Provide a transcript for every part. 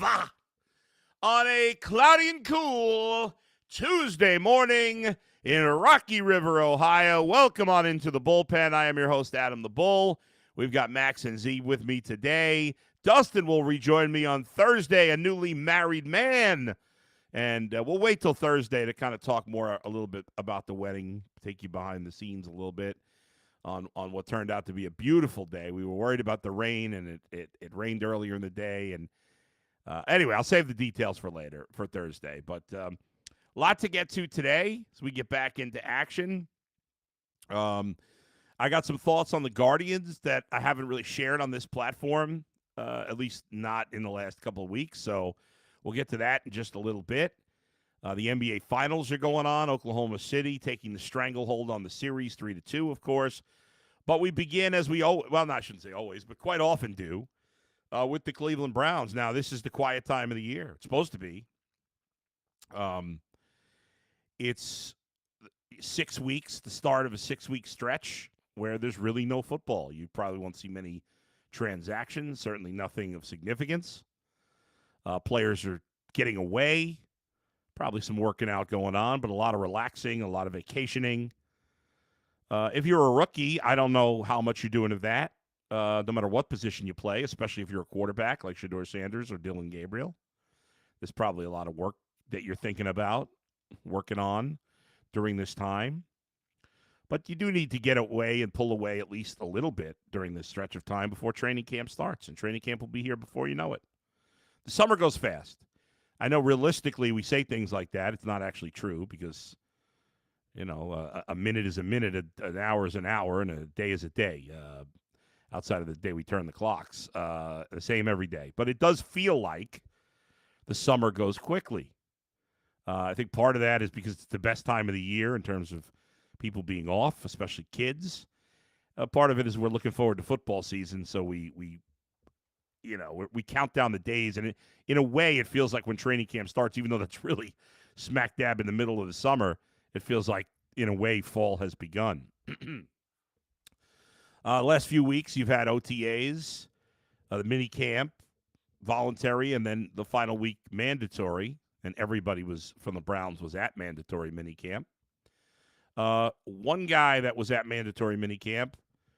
live on a cloudy and cool Tuesday morning in Rocky River, Ohio. Welcome on into the Bullpen. I am your host, Adam the Bull. We've got Max and Z with me today. Dustin will rejoin me on Thursday, a newly married man. And we'll wait till Thursday to kind of talk more a little bit about the wedding, take you behind the scenes a little bit on what turned out to be a beautiful day. We were worried about the rain, and it rained earlier in the day. And anyway, I'll save the details for later, for Thursday. But a lot to get to today as we get back into action. I got some thoughts on the Guardians that I haven't really shared on this platform, at least not in the last couple of weeks. So we'll get to that in just a little bit. The NBA Finals are going on. Oklahoma City taking the stranglehold on the series 3-2, of course. But we begin as we I shouldn't say always, but quite often do, with the Cleveland Browns. Now, this is the quiet time of the year. It's supposed to be. It's 6 weeks, the start of a 6-week stretch where there's really no football. You probably won't see many transactions, certainly nothing of significance. Players are getting away, probably some working out going on, but a lot of relaxing, a lot of vacationing. If you're a rookie, I don't know how much you're doing of that, no matter what position you play, especially if you're a quarterback like Shedeur Sanders or Dylan Gabriel. There's probably a lot of work that you're thinking about, working on during this time. But you do need to get away and pull away at least a little bit during this stretch of time before training camp starts. And training camp will be here before you know it. The summer goes fast. I know realistically we say things like that. It's not actually true because, a minute is a minute, an hour is an hour, and a day is a day. Outside of the day we turn the clocks, the same every day. But it does feel like the summer goes quickly. I think part of that is because it's the best time of the year in terms of people being off, especially kids. Part of it is we're looking forward to football season, so we count down the days, and in a way, it feels like when training camp starts, even though that's really smack dab in the middle of the summer, it feels like, in a way, fall has begun. Last few weeks, you've had OTAs, the mini camp, voluntary, and then the final week mandatory, and everybody from the Browns was at mandatory mini camp. One guy that was at mandatory mini camp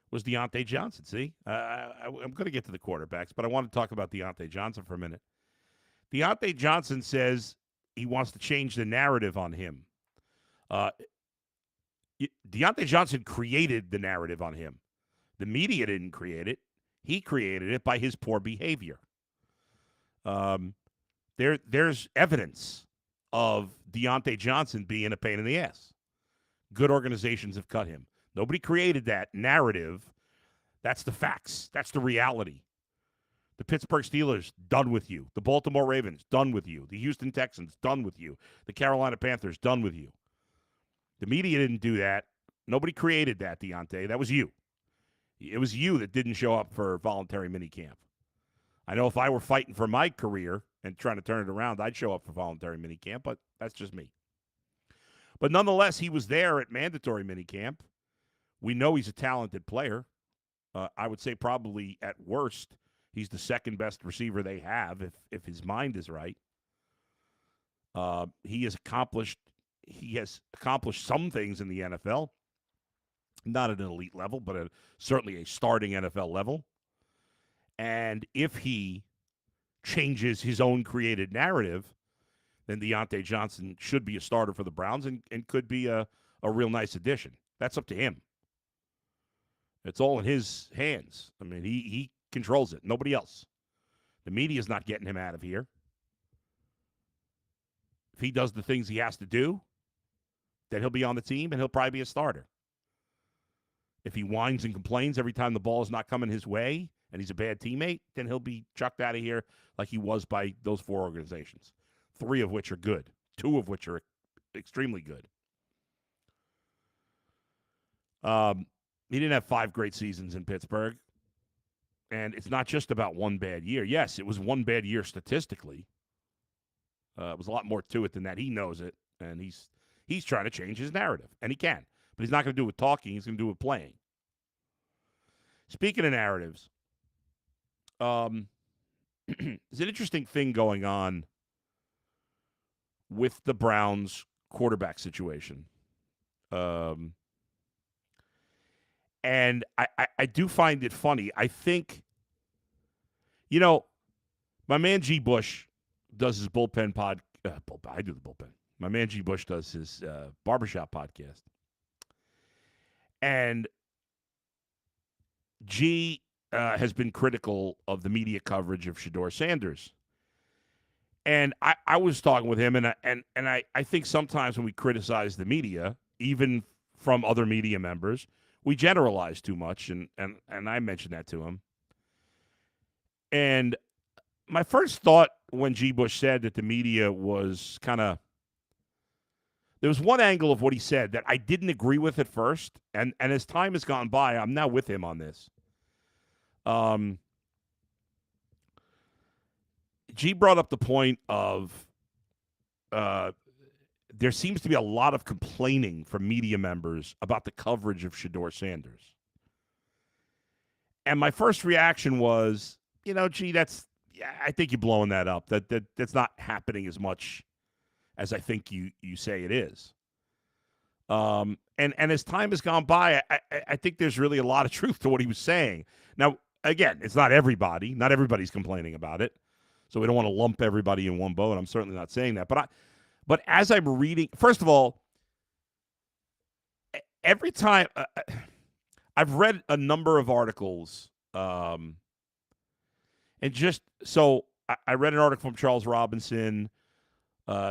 was Dionte Johnson. See, I'm going to get to the quarterbacks, but I want to talk about Dionte Johnson for a minute. Dionte Johnson says he wants to change the narrative on him. Dionte Johnson created the narrative on him. The media didn't create it. He created it by his poor behavior. There's evidence of Dionte Johnson being a pain in the ass. Good organizations have cut him. Nobody created that narrative. That's the facts. That's the reality. The Pittsburgh Steelers, done with you. The Baltimore Ravens, done with you. The Houston Texans, done with you. The Carolina Panthers, done with you. The media didn't do that. Nobody created that, Dionte. That was you. It was you that didn't show up for voluntary minicamp. I know if I were fighting for my career and trying to turn it around, I'd show up for voluntary minicamp, but that's just me. But nonetheless, he was there at mandatory minicamp. We know he's a talented player. I would say probably at worst, he's the second best receiver they have if his mind is right. He has accomplished some things in the NFL. Not at an elite level, but certainly a starting NFL level. And if he changes his own created narrative, then Dionte Johnson should be a starter for the Browns and could be a real nice addition. That's up to him. It's all in his hands. I mean, he controls it. Nobody else. The media's not getting him out of here. If he does the things he has to do, then he'll be on the team and he'll probably be a starter. If he whines and complains every time the ball is not coming his way and he's a bad teammate, then he'll be chucked out of here like he was by those 4 organizations, 3 of which are good, 2 of which are extremely good. He didn't have 5 great seasons in Pittsburgh, and it's not just about one bad year. Yes, it was one bad year statistically. It was a lot more to it than that. He knows it, and he's trying to change his narrative, and he can. But he's not going to do it with talking. He's going to do it with playing. Speaking of narratives, there's an interesting thing going on with the Browns quarterback situation. And I do find it funny. I think, my man G. Bush does his bullpen I do the bullpen. My man G. Bush does his barbershop podcast. And G has been critical of the media coverage of Shedeur Sanders. And I was talking with him, and I think sometimes when we criticize the media, even from other media members, we generalize too much, and I mentioned that to him. And my first thought when G. Bush said that the media was kind of, there was one angle of what he said that I didn't agree with at first, and as time has gone by, I'm now with him on this. G brought up the point of there seems to be a lot of complaining from media members about the coverage of Shedeur Sanders. And my first reaction was, G, I think you're blowing that up. That's not happening as much as I think you say it is. And as time has gone by, I think there's really a lot of truth to what he was saying. Now, again, it's not everybody. Not everybody's complaining about it. So we don't want to lump everybody in one boat. I'm certainly not saying that. But as I'm reading, first of all, every time I've read a number of articles, and just so I read an article from Charles Robinson,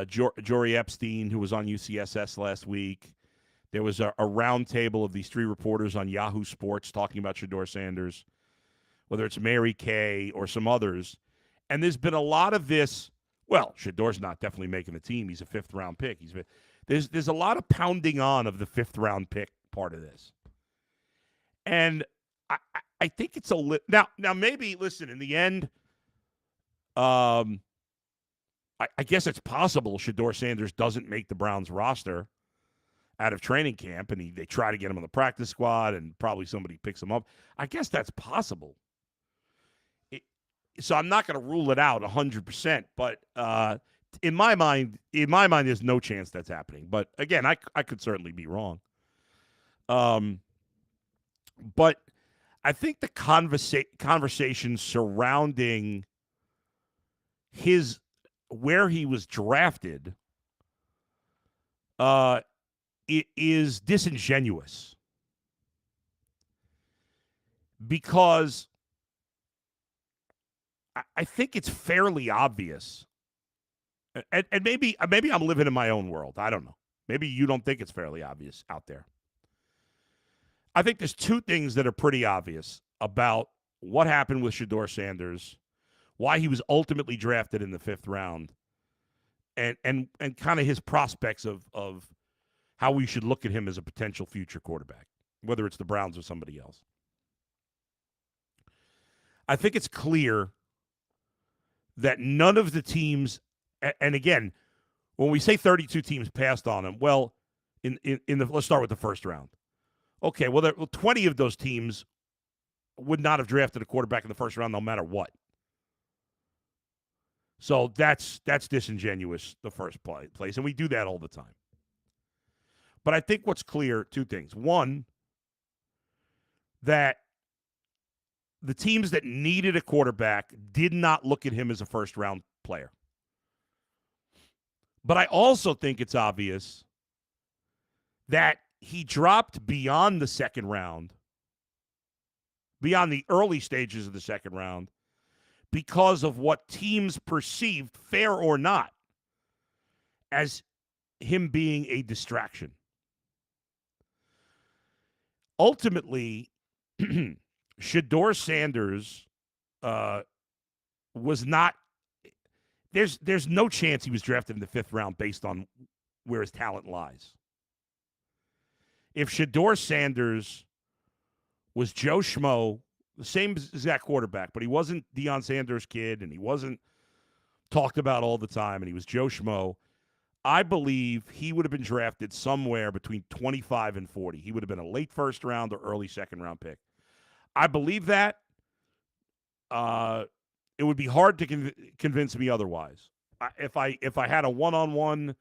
Jory Epstein, who was on UCSS last week. There was a roundtable of these three reporters on Yahoo Sports talking about Shedeur Sanders, whether it's Mary Kay or some others. And there's been a lot of this. Well, Shedeur's not definitely making the team. He's a fifth-round pick. There's a lot of pounding on of the fifth-round pick part of this. And I think it's now maybe, listen, in the end, I guess it's possible Shedeur Sanders doesn't make the Browns roster out of training camp, and they try to get him on the practice squad, and probably somebody picks him up. I guess that's possible. So I'm not going to rule it out 100%, but in my mind, there's no chance that's happening. But again, I could certainly be wrong. But I think the conversation surrounding where he was drafted it is disingenuous, because I think it's fairly obvious, and maybe I'm living in my own world. I don't know. Maybe you don't think it's fairly obvious out there. I think there's two things that are pretty obvious about what happened with Shedeur Sanders, why he was ultimately drafted in the fifth round, and kind of his prospects of how we should look at him as a potential future quarterback, whether it's the Browns or somebody else. I think it's clear that none of the teams, and again, when we say 32 teams passed on him, well, let's start with the first round. Okay, well, 20 of those teams would not have drafted a quarterback in the first round no matter what. So that's disingenuous, the first place, and we do that all the time. But I think what's clear, two things. One, that the teams that needed a quarterback did not look at him as a first-round player. But I also think it's obvious that he dropped beyond the second round, beyond the early stages of the second round, because of what teams perceived, fair or not, as him being a distraction. Ultimately, Shedeur Sanders was not. There's no chance he was drafted in the fifth round based on where his talent lies. If Shedeur Sanders was Joe Schmo, the same exact quarterback, but he wasn't Deion Sanders' kid, and he wasn't talked about all the time, and he was Joe Schmo, I believe he would have been drafted somewhere between 25 and 40. He would have been a late first round or early second round pick. I believe that. it would be hard to convince me otherwise. If I had a one-on-one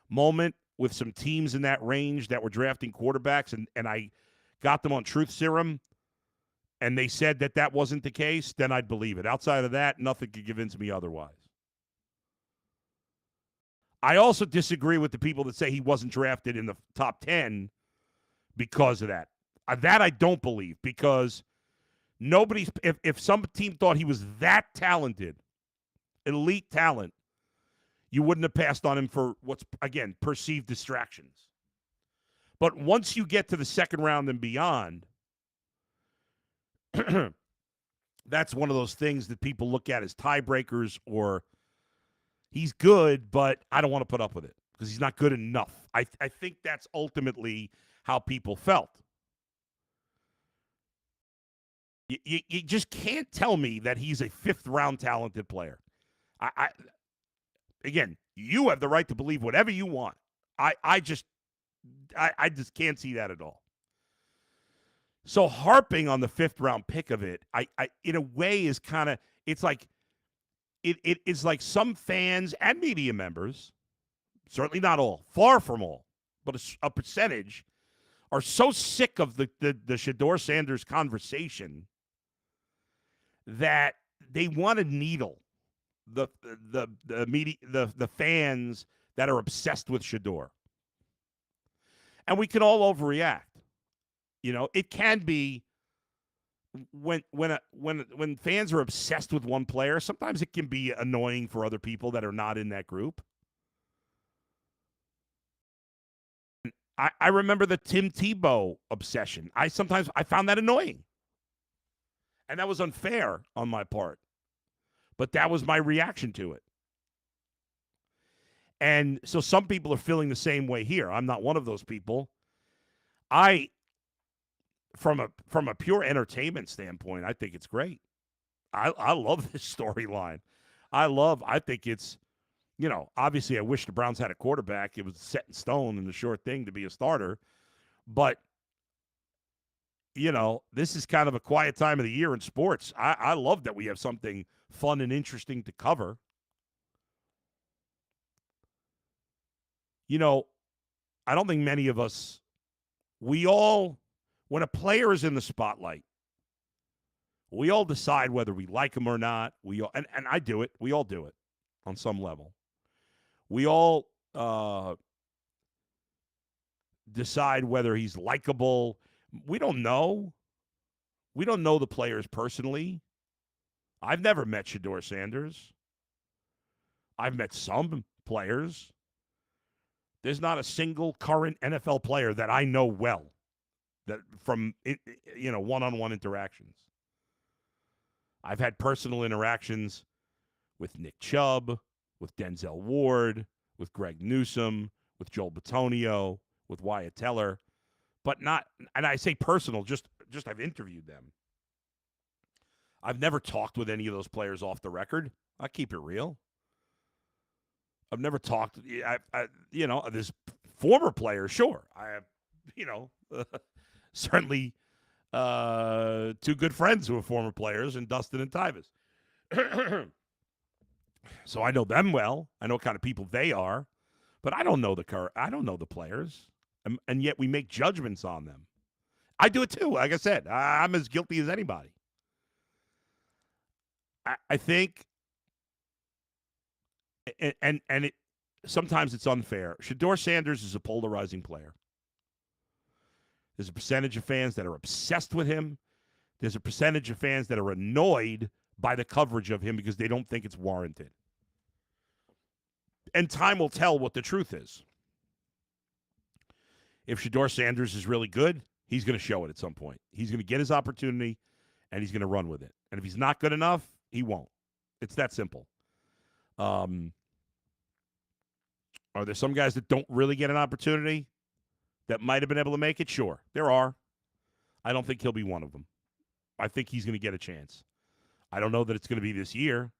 moment with some teams in that range that were drafting quarterbacks and I got them on truth serum and they said that wasn't the case, then I'd believe it. Outside of that, nothing could convince me otherwise. I also disagree with the people that say he wasn't drafted in the top 10 because of that. That I don't believe, because if some team thought he was that talented, elite talent, you wouldn't have passed on him for what's, again, perceived distractions. But once you get to the second round and beyond, that's one of those things that people look at as tiebreakers, or he's good, but I don't want to put up with it because he's not good enough. I think that's ultimately how people felt. You just can't tell me that he's a fifth-round talented player. Again, you have the right to believe whatever you want. I just can't see that at all. So harping on the fifth-round pick of it, I in a way is kind of, it's like, it is like some fans and media members, certainly not all, far from all, but a percentage, are so sick of the Shedeur Sanders conversation that they want to needle the media, the fans that are obsessed with Shedeur. And we can all overreact. You know, it can be when fans are obsessed with one player, sometimes it can be annoying for other people that are not in that group. I remember the Tim Tebow obsession. I found that annoying. And that was unfair on my part. But that was my reaction to it. And so some people are feeling the same way here. I'm not one of those people. From a pure entertainment standpoint, I think it's great. I love this storyline. I think it's, you know, obviously I wish the Browns had a quarterback. It was set in stone and a sure thing to be a starter. But, you know, this is kind of a quiet time of the year in sports. I love that we have something fun and interesting to cover. You know, I don't think many of us, when a player is in the spotlight, we all decide whether we like him or not. And I do it. We all do it on some level. We all decide whether he's likable. We don't know. We don't know the players personally. I've never met Shedeur Sanders. I've met some players. There's not a single current NFL player that I know well that from, you know, one-on-one interactions. I've had personal interactions with Nick Chubb, with Denzel Ward, with Greg Newsome, with Joel Bitonio, with Wyatt Teller, but not, and I say personal, just I've interviewed them. I've never talked with any of those players off the record. I keep it real. I've never talked, you know, this former player, sure. I have, you know, certainly two good friends who are former players, and Dustin and Tyvus. So I know them well. I know what kind of people they are, but I don't know the players, and yet we make judgments on them. I do it too. Like I said, I'm as guilty as anybody. I think, and it sometimes it's unfair. Shedeur Sanders is a polarizing player. There's a percentage of fans that are obsessed with him. There's a percentage of fans that are annoyed by the coverage of him because they don't think it's warranted. And time will tell what the truth is. If Shedeur Sanders is really good, he's going to show it at some point. He's going to get his opportunity, and he's going to run with it. And if he's not good enough, he won't. It's that simple. Are there some guys that don't really get an opportunity that might have been able to make it? Sure, there are. I don't think he'll be one of them. I think he's going to get a chance. I don't know that it's going to be this year.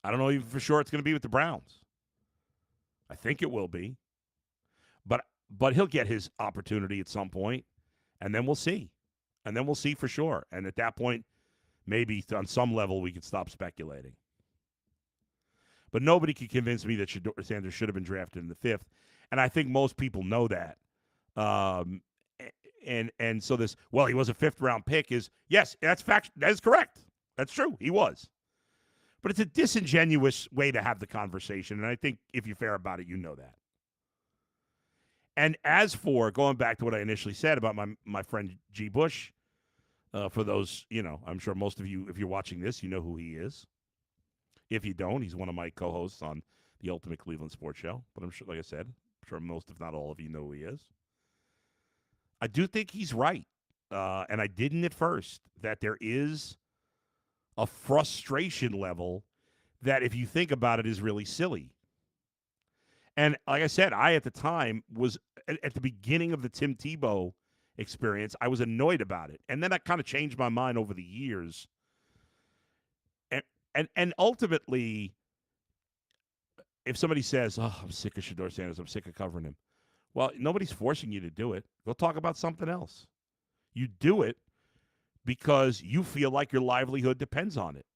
I don't know even for sure it's going to be with the Browns. I think it will be. But he'll get his opportunity at some point, and then we'll see. And then we'll see for sure. And at that point, maybe on some level we could stop speculating. But nobody could convince me that Shedeur Sanders should have been drafted in the 5th, and I think most people know that. Um, and so this, well, he was a 5th-round pick is, yes, that's fact. That is correct. That's true. He was. But it's a disingenuous way to have the conversation, and I think if you're fair about it, you know that. And as for going back to what I initially said about my friend G. Bush, for those, I'm sure most of you, if you're watching this, you know who he is. If you don't, he's one of my co-hosts on the Ultimate Cleveland Sports Show. But I'm sure, like I said, I'm sure most, if not all of you, know who he is. I do think he's right, and I didn't at first, that there is a frustration level that, if you think about it, is really silly. And like I said, I at the time was at the beginning of the Tim Tebow experience, I was annoyed about it. And then I kind of changed my mind over the years. And ultimately, if somebody says, "Oh, I'm sick of Shedeur Sanders, I'm sick of covering him," well, nobody's forcing you to do it. Go talk about something else. You do it because you feel like your livelihood depends on it.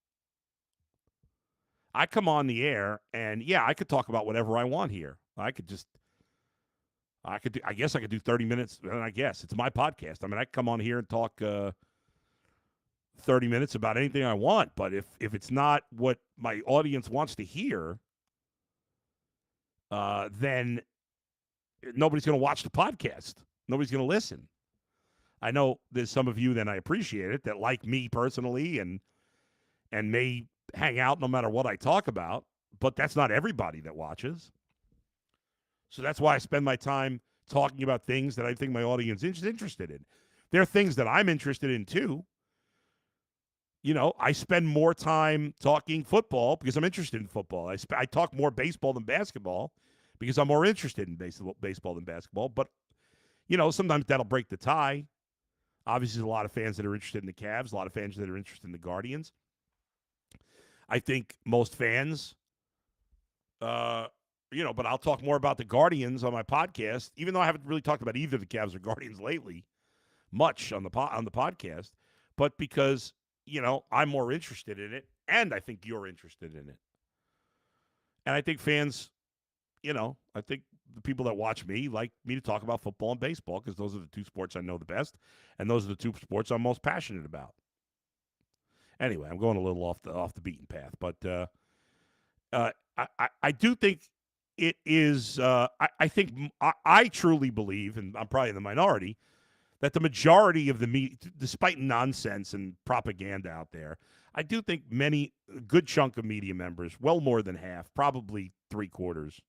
I come on the air, and yeah, I could talk about whatever I want here. I guess I could do 30 minutes. And I guess it's my podcast. I mean, I can come on here and talk 30 minutes about anything I want. But if it's not what my audience wants to hear, then nobody's going to watch the podcast. Nobody's going to listen. I know there's some of you, then I appreciate it, that like me personally and may hang out no matter what I talk about, but that's not everybody that watches. So that's why I spend my time talking about things that I think my audience is interested in. There are things that I'm interested in too. I spend more time talking football because I'm interested in football. I talk more baseball than basketball because I'm more interested in baseball than basketball. But, sometimes that'll break the tie. Obviously, there's a lot of fans that are interested in the Cavs, a lot of fans that are interested in the Guardians. I think most fans, but I'll talk more about the Guardians on my podcast, even though I haven't really talked about either the Cavs or Guardians lately, much on the podcast. But because, I'm more interested in it, and I think you're interested in it. And I think fans, I think the people that watch me like me to talk about football and baseball because those are the two sports I know the best, and those are the two sports I'm most passionate about. Anyway, I'm going a little off the beaten path, but I do think it is. I truly believe, and I'm probably in the minority, that the majority of the media, despite nonsense and propaganda out there, I do think a good chunk of media members, well more than half, probably 3/4,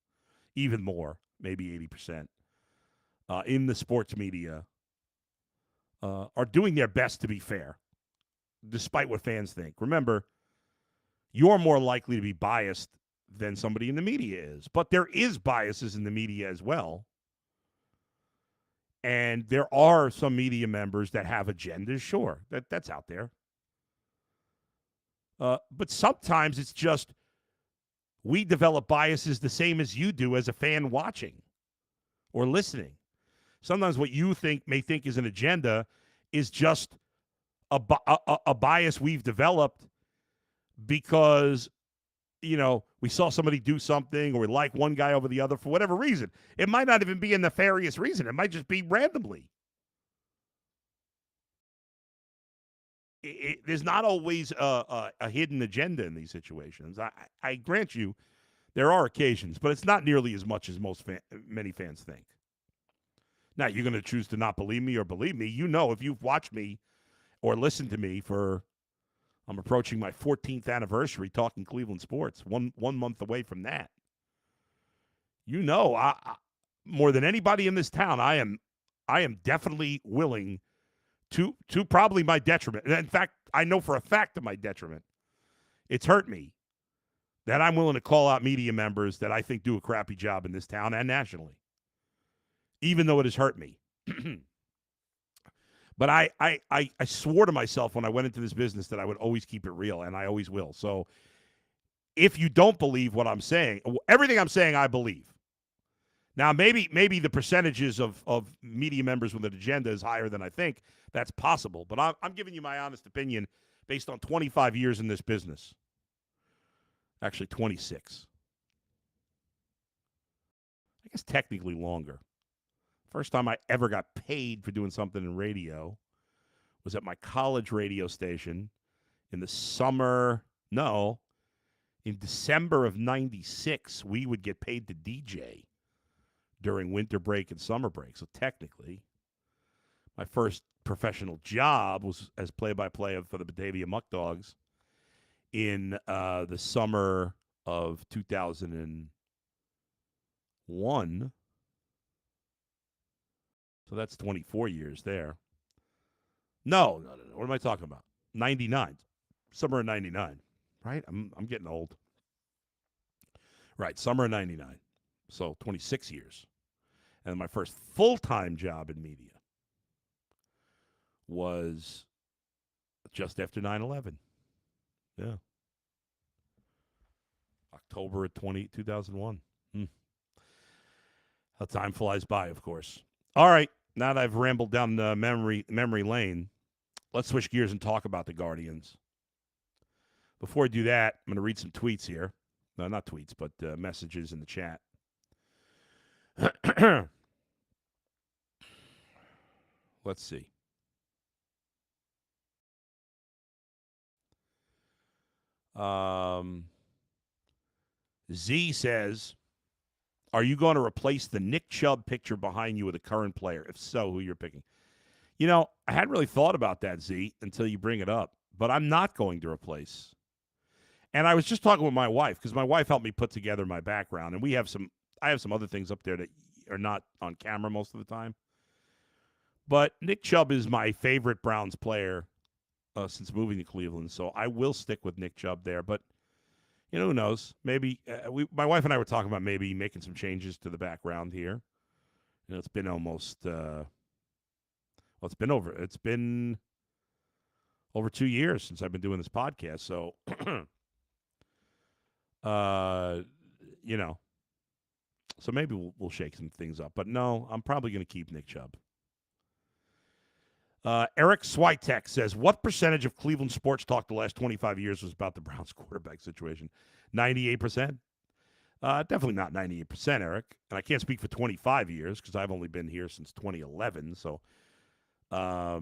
even more, maybe 80%, in the sports media, are doing their best to be fair, despite what fans think. Remember, you're more likely to be biased than somebody in the media is. But there is biases in the media as well. And there are some media members that have agendas, sure. That's out there. But sometimes it's just we develop biases the same as you do as a fan watching or listening. Sometimes what you may think is an agenda is just a bias we've developed because, we saw somebody do something or we like one guy over the other for whatever reason. It might not even be a nefarious reason. It might just be randomly. There's not always a hidden agenda in these situations. I grant you there are occasions, but it's not nearly as much as many fans think. Now, you're going to choose to not believe me or believe me. If you've watched me or listened to me I'm approaching my 14th anniversary talking Cleveland sports, one month away from that. I more than anybody in this town, I am definitely willing to probably my detriment. In fact, I know for a fact to my detriment, it's hurt me that I'm willing to call out media members that I think do a crappy job in this town and nationally, even though it has hurt me. But I swore to myself when I went into this business that I would always keep it real, and I always will. So if you don't believe what I'm saying, everything I'm saying, I believe. Now, maybe the percentages of media members with an agenda is higher than I think. That's possible. But I'm giving you my honest opinion based on 25 years in this business. Actually, 26. I guess technically longer. First time I ever got paid for doing something in radio was at my college radio station in the summer. No, in December of 96, we would get paid to DJ during winter break and summer break. So technically, my first professional job was as play-by-play for the Batavia Muck Dogs in the summer of 2001. So that's 24 years there. No. What am I talking about? 99. Summer of 99. Right? I'm getting old. Right, summer of 99. So 26 years. And my first full-time job in media was just after 9/11. Yeah. October of 2001. How time flies by, of course. All right, now that I've rambled down the memory lane, let's switch gears and talk about the Guardians. Before I do that, I'm going to read some tweets here. No, not tweets, but messages in the chat. Let's see. Z says, are you going to replace the Nick Chubb picture behind you with a current player? If so, who you're picking? You know, I hadn't really thought about that, Z, until you bring it up. But I'm not going to replace. And I was just talking with my wife, because my wife helped me put together my background. And I have some other things up there that are not on camera most of the time. But Nick Chubb is my favorite Browns player since moving to Cleveland. So I will stick with Nick Chubb there. But, you know, who knows? Maybe my wife and I were talking about maybe making some changes to the background here. You know, it's been almost it's been over 2 years since I've been doing this podcast. So, you know, so maybe we'll shake some things up. But no, I'm probably going to keep Nick Chubb. Eric Switek says, what percentage of Cleveland sports talk the last 25 years was about the Browns quarterback situation? 98%? Definitely not 98%, Eric. And I can't speak for 25 years because I've only been here since 2011. So, yeah,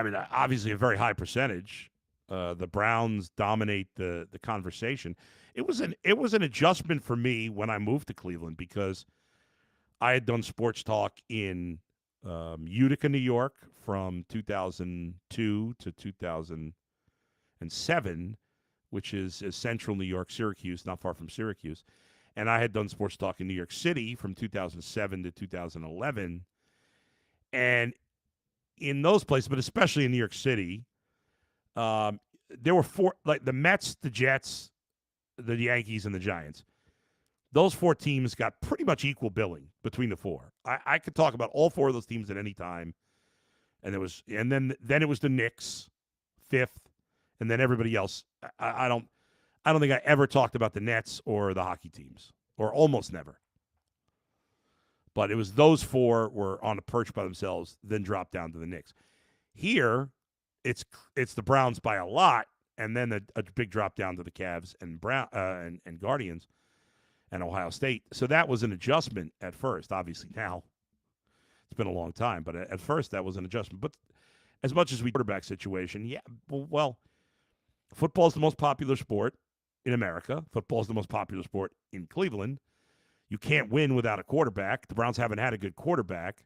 I mean, obviously a very high percentage. The Browns dominate the conversation. It was an adjustment for me when I moved to Cleveland because I had done sports talk in Utica, New York from 2002 to 2007, which is central New York, Syracuse, not far from Syracuse. And I had done sports talk in New York City from 2007 to 2011. And in those places, but especially in New York City, there were four, like the Mets, the Jets, the Yankees, and the Giants. Those four teams got pretty much equal billing between the four. I could talk about all four of those teams at any time. And then it was the Knicks, fifth, and then everybody else. I don't think I ever talked about the Nets or the hockey teams, or almost never. But it was those four were on a perch by themselves, then dropped down to the Knicks. Here, it's the Browns by a lot, and then a big drop down to the Cavs and and Guardians and Ohio State. So that was an adjustment at first. Obviously now it's been a long time, but at first that was an adjustment. But as much as we quarterback situation, yeah, well, football is the most popular sport in America. Football is the most popular sport in Cleveland. You can't win without a quarterback. The Browns haven't had a good quarterback.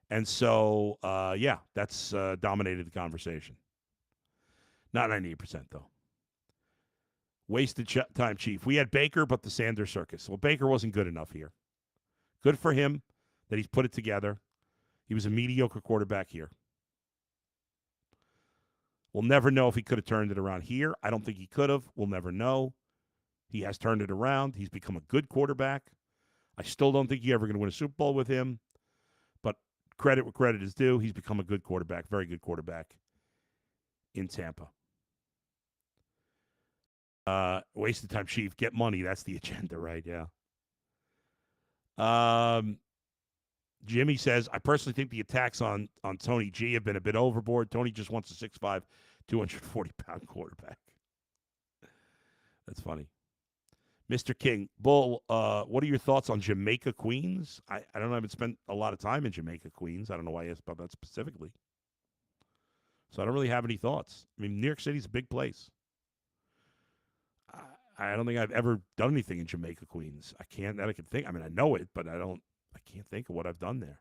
And so, yeah, that's dominated the conversation. Not 98%, though. Wasted time, Chief. We had Baker, but the Sanders circus. Well, Baker wasn't good enough here. Good for him that he's put it together. He was a mediocre quarterback here. We'll never know if he could have turned it around here. I don't think he could have. We'll never know. He has turned it around. He's become a good quarterback. I still don't think you're ever going to win a Super Bowl with him. But credit where credit is due. He's become a good quarterback, very good quarterback in Tampa. Wasted time, Chief. Get money. That's the agenda, right? Yeah. Jimmy says, I personally think the attacks on Tony G have been a bit overboard. Tony just wants a 6'5", 240-pound quarterback. That's funny. Mr. King, Bull, what are your thoughts on Jamaica, Queens? I don't know. I haven't spent a lot of time in Jamaica, Queens. I don't know why you asked about that specifically. So I don't really have any thoughts. I mean, New York City's a big place. I don't think I've ever done anything in Jamaica, Queens. I can't, that I can think. I mean, I know it, but I can't think of what I've done there.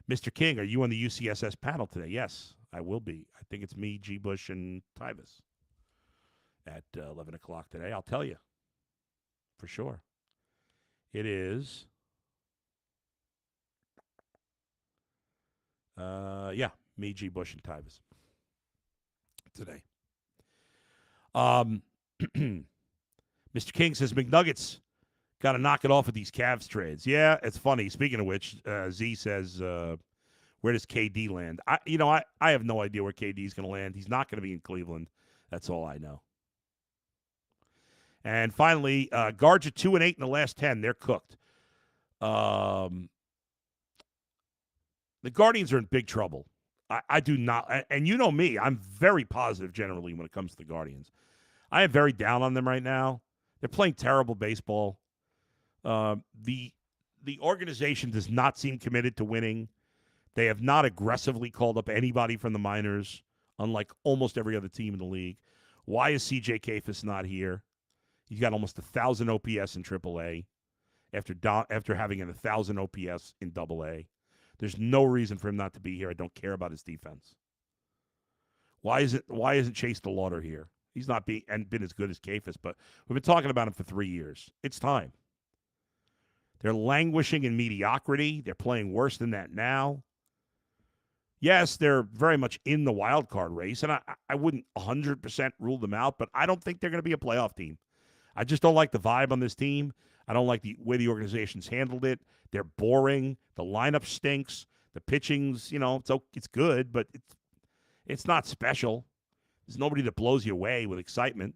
Mr. King, are you on the UCSS panel today? Yes, I will be. I think it's me, G. Bush, and Tyvis at 11 o'clock today. I'll tell you for sure. It is, me, G. Bush, and Tyvis today. Mr. King says McNuggets got to knock it off with these Cavs trades. Yeah, it's funny. Speaking of which, Z says, where does KD land? I have no idea where KD is going to land. He's not going to be in Cleveland. That's all I know. And finally, guards are 2-8 in the last 10. They're cooked. The Guardians are in big trouble. I do not, and you know me, I'm very positive generally when it comes to the Guardians. I am very down on them right now. They're playing terrible baseball. The organization does not seem committed to winning. They have not aggressively called up anybody from the minors, unlike almost every other team in the league. Why is C.J. Kafis not here? He's got almost 1,000 OPS in AAA after having 1,000 OPS in AA. There's no reason for him not to be here. I don't care about his defense. Why isn't Chase DeLauder here? He's not been as good as Kafis, but we've been talking about him for 3 years. It's time. They're languishing in mediocrity. They're playing worse than that now. Yes, they're very much in the wild card race, and I wouldn't 100% rule them out, but I don't think they're going to be a playoff team. I just don't like the vibe on this team. I don't like the way the organization's handled it. They're boring. The lineup stinks. The pitching's, it's good, but it's not special. There's nobody that blows you away with excitement.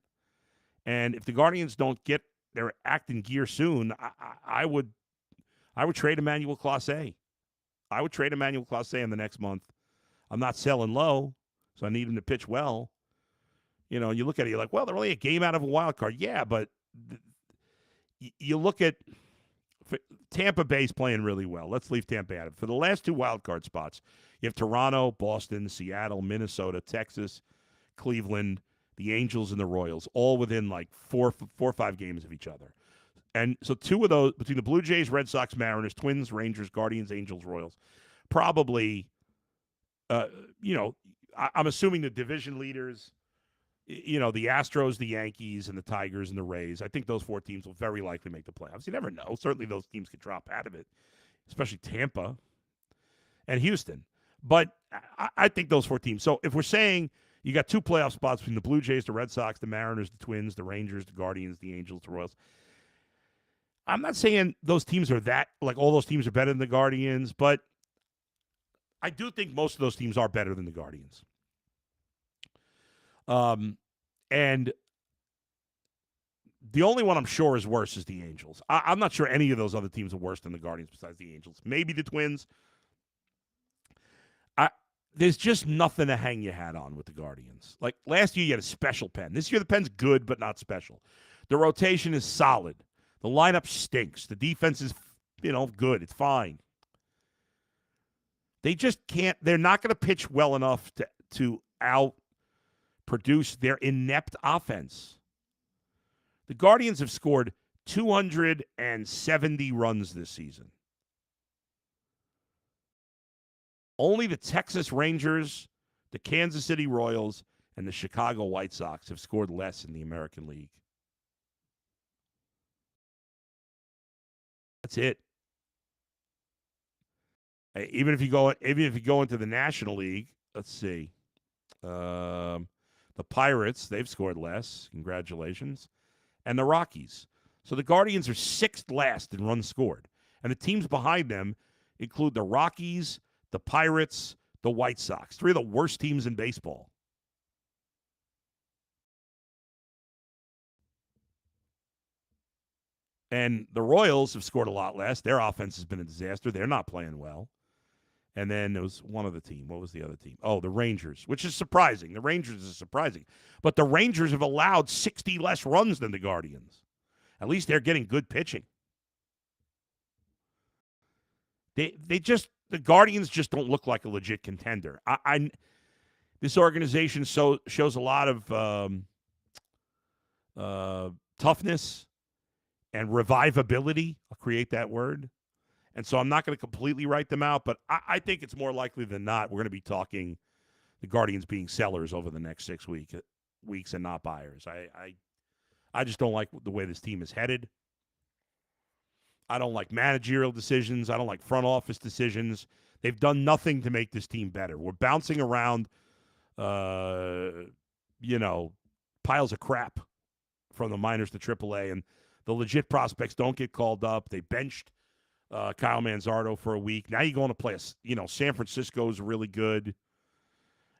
And if the Guardians don't get their act in gear soon, I would trade Emmanuel Clase. I would trade Emmanuel Clase in the next month. I'm not selling low, so I need him to pitch well. You look at it, you're like, well, they're only a game out of a wild card. Yeah, but you look at Tampa Bay's playing really well. Let's leave Tampa out of it. For the last 2 wild card spots, you have Toronto, Boston, Seattle, Minnesota, Texas, Cleveland, the Angels, and the Royals, all within like 4 or 5 games of each other. And so 2 of those, between the Blue Jays, Red Sox, Mariners, Twins, Rangers, Guardians, Angels, Royals, probably, I'm assuming the division leaders, the Astros, the Yankees, and the Tigers, and the Rays, I think those 4 teams will very likely make the playoffs. You never know. Certainly those teams could drop out of it, especially Tampa and Houston. But I think those 4 teams. So if we're saying you got 2 playoff spots between the Blue Jays, the Red Sox, the Mariners, the Twins, the Rangers, the Guardians, the Angels, the Royals, I'm not saying those teams are all those teams are better than the Guardians, but I do think most of those teams are better than the Guardians. And the only one I'm sure is worse is the Angels. I'm not sure any of those other teams are worse than the Guardians besides the Angels. Maybe the Twins. There's just nothing to hang your hat on with the Guardians. Like last year, you had a special pen. This year, the pen's good, but not special. The rotation is solid. The lineup stinks. The defense is, good. It's fine. They just can't. They're not going to pitch well enough to outproduce their inept offense. The Guardians have scored 270 runs this season. Only the Texas Rangers, the Kansas City Royals, and the Chicago White Sox have scored less in the American League. That's it. Even if you go into the National League, let's see. The Pirates, they've scored less. Congratulations. And the Rockies. So the Guardians are 6th last in runs scored. And the teams behind them include the Rockies, the Pirates, the White Sox. 3 of the worst teams in baseball. And the Royals have scored a lot less. Their offense has been a disaster. They're not playing well. And then there was one other team. What was the other team? Oh, the Rangers, which is surprising. The Rangers is surprising. But the Rangers have allowed 60 less runs than the Guardians. At least they're getting good pitching. The Guardians just don't look like a legit contender. This organization shows a lot of toughness and revivability. I'll create that word. And so I'm not going to completely write them out, but I think it's more likely than not we're going to be talking the Guardians being sellers over the next 6 weeks and not buyers. I just don't like the way this team is headed. I don't like managerial decisions. I don't like front office decisions. They've done nothing to make this team better. We're bouncing around, piles of crap from the minors to AAA, and the legit prospects don't get called up. They benched Kyle Manzardo for a week. Now you're going to play, San Francisco is really good.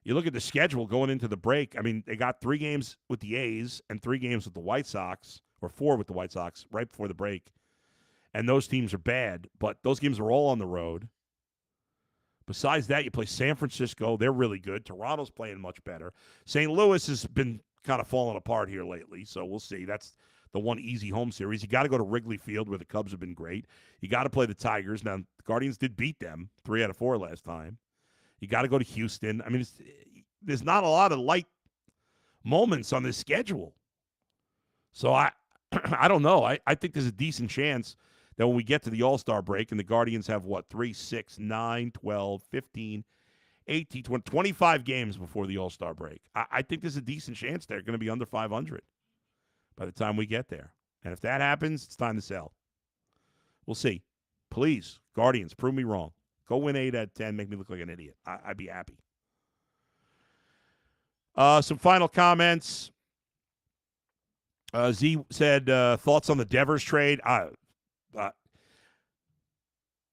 You look at the schedule going into the break. I mean, they got 3 games with the A's and 3 games with the White Sox, or 4 with the White Sox right before the break. And those teams are bad, but those games are all on the road. Besides that, you play San Francisco. They're really good. Toronto's playing much better. St. Louis has been kind of falling apart here lately, so we'll see. That's the one easy home series. You got to go to Wrigley Field, where the Cubs have been great. You got to play the Tigers. Now, the Guardians did beat them 3 out of 4 last time. You got to go to Houston. I mean, there's not a lot of light moments on this schedule. So I don't know. I think there's a decent chance that when we get to the All-Star break and the Guardians have, 3, 6, 9, 12, 15, 18, 20, 25 games before the All-Star break. I think there's a decent chance they're going to be under 500 by the time we get there. And if that happens, it's time to sell. We'll see. Please, Guardians, prove me wrong. Go win 8 out of 10, make me look like an idiot. I'd be happy. Some final comments. Z said, thoughts on the Devers trade?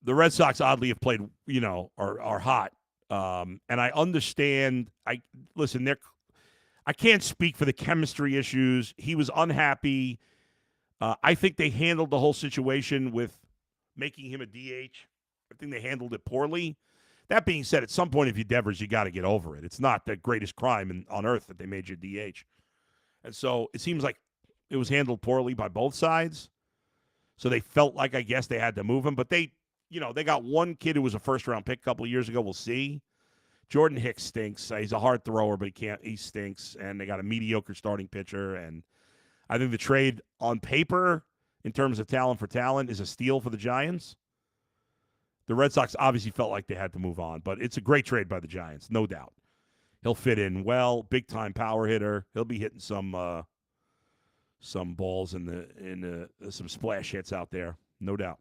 The Red Sox oddly have played, are hot. And I understand. Listen, I can't speak for the chemistry issues. He was unhappy. I think they handled the whole situation with making him a DH. I think they handled it poorly. That being said, at some point, if you Devers, you got to get over it. It's not the greatest crime on earth that they made you DH. And so it seems like it was handled poorly by both sides. So they felt like, I guess, they had to move him. But they got one kid who was a first-round pick a couple of years ago. We'll see. Jordan Hicks stinks. He's a hard thrower, but he stinks. And they got a mediocre starting pitcher. And I think the trade on paper, in terms of talent for talent, is a steal for the Giants. The Red Sox obviously felt like they had to move on, but it's a great trade by the Giants, no doubt. He'll fit in well, big-time power hitter. He'll be hitting some balls in some splash hits out there, no doubt.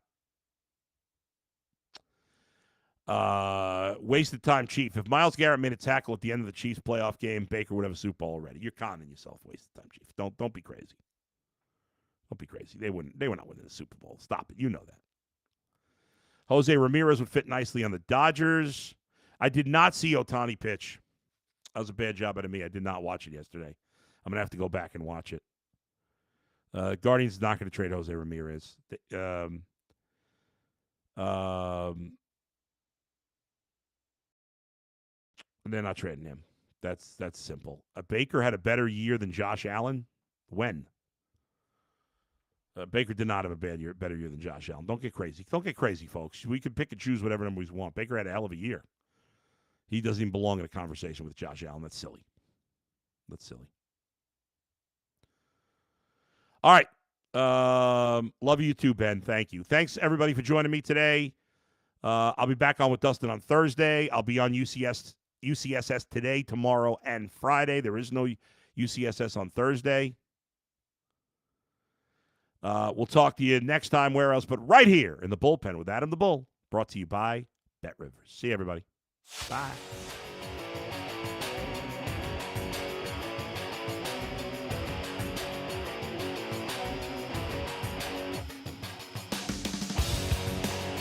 Wasted time, Chief. If Myles Garrett made a tackle at the end of the Chiefs playoff game, Baker would have a Super Bowl already. You're conning yourself. Wasted time, Chief. Don't be crazy. Don't be crazy. They were not winning the Super Bowl. Stop it. You know that. Jose Ramirez would fit nicely on the Dodgers. I did not see Ohtani pitch. That was a bad job out of me. I did not watch it yesterday. I'm going to have to go back and watch it. Guardians is not going to trade Jose Ramirez. They're not trading him. That's simple. Baker had a better year than Josh Allen. When? Baker did not have a better year than Josh Allen. Don't get crazy. Don't get crazy, folks. We can pick and choose whatever numbers we want. Baker had a hell of a year. He doesn't even belong in a conversation with Josh Allen. That's silly. All right. Love you too, Ben. Thank you. Thanks, everybody, for joining me today. I'll be back on with Dustin on Thursday. I'll be on UCSS today, tomorrow, and Friday. There is no UCSS on Thursday. We'll talk to you next time, where else, but right here in the Bullpen with Adam the Bull, brought to you by Bet Rivers. See you, everybody. Bye.